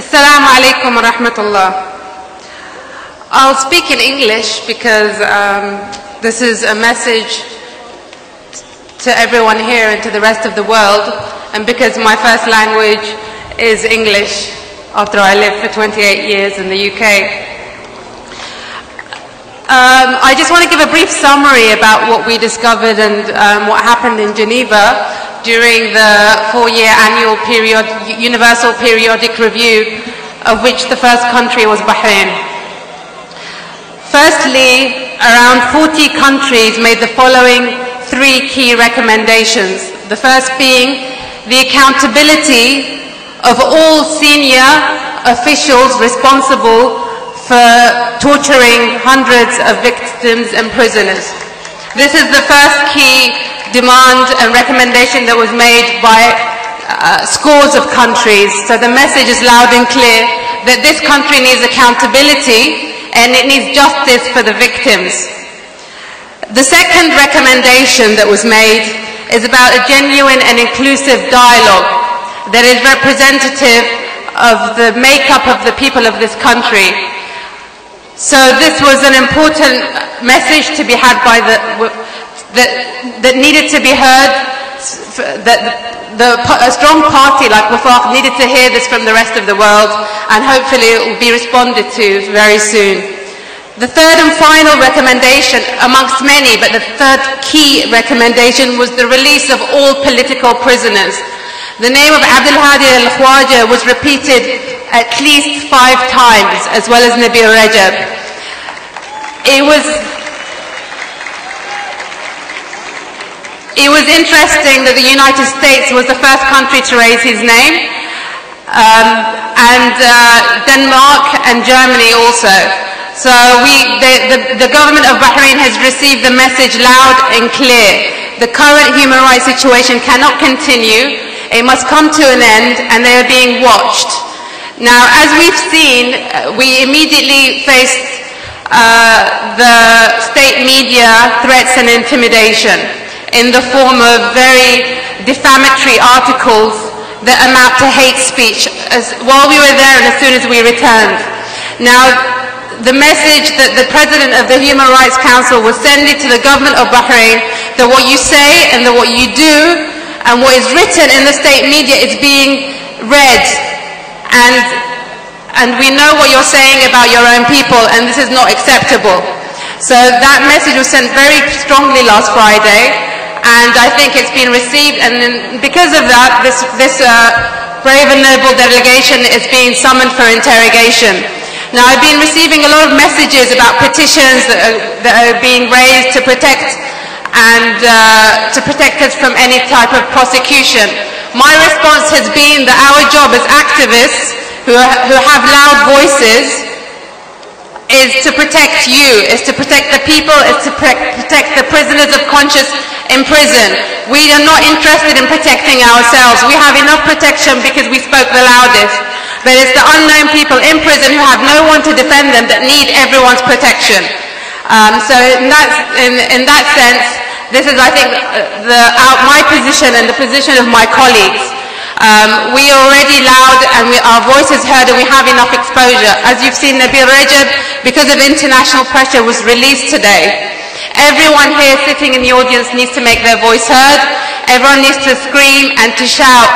Assalamu alaikum wa rahmatullah. I'll speak in English because this is a message to everyone here and to the rest of the world, and because my first language is English after I lived for 28 years in the UK. I just want to give a brief summary about what we discovered and what happened in Geneva during the 4-year annual Universal Periodic Review, of which the first country was Bahrain. Firstly, around 40 countries made the following 3 key recommendations. The first being the accountability of all senior officials responsible for torturing hundreds of victims and prisoners. This is the first key demand and recommendation that was made by scores of countries. So the message is loud and clear that this country needs accountability and it needs justice for the victims. The second recommendation that was made is about a genuine and inclusive dialogue that is representative of the makeup of the people of this country. So this was an important message to be had by that needed to be heard, that a strong party like Wafaq needed to hear this from the rest of the world, and hopefully it will be responded to very soon. The third and final recommendation, amongst many, but the third key recommendation was the release of all political prisoners. The name of Abdul Hadi al-Khwaja was repeated at least 5 times, as well as Nabil Rajab. It was interesting that the United States was the first country to raise his name, and Denmark and Germany also. So the government of Bahrain has received the message loud and clear. The current human rights situation cannot continue. It must come to an end, and they are being watched. Now, as we've seen, we immediately faced the state media threats and intimidation in the form of very defamatory articles that amount to hate speech while we were there and as soon as we returned. Now, the message that the President of the Human Rights Council was sending to the government of Bahrain, that what you say and that what you do and what is written in the state media is being read, and we know what you're saying about your own people, and this is not acceptable. So that message was sent very strongly last Friday, and I think it's been received, and because of that, this brave and noble delegation is being summoned for interrogation. Now, I've been receiving a lot of messages about petitions that are being raised to protect us from any type of prosecution. My response has been that our job as activists who have loud voices is to protect you, is to protect the people, is to protect the prisoners of conscience in prison. We are not interested in protecting ourselves. We have enough protection because we spoke the loudest. But it's the unknown people in prison who have no one to defend them that need everyone's protection. So in that sense, this is, I think, my position and the position of my colleagues. We are already loud and our voice is heard and we have enough exposure. As you've seen, Nabil Rajab, because of international pressure, was released today. Everyone here sitting in the audience needs to make their voice heard. Everyone needs to scream and to shout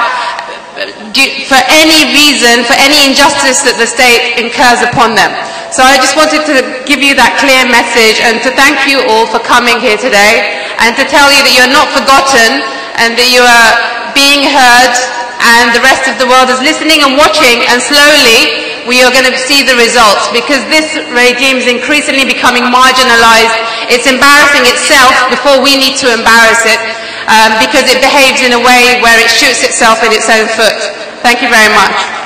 for any reason, for any injustice that the state incurs upon them. So I just wanted to give you that clear message and to thank you all for coming here today and to tell you that you're not forgotten and that you are being heard and the rest of the world is listening and watching, and slowly we are going to see the results, because this regime is increasingly becoming marginalized. It's embarrassing itself before we need to embarrass it, because it behaves in a way where it shoots itself in its own foot. Thank you very much.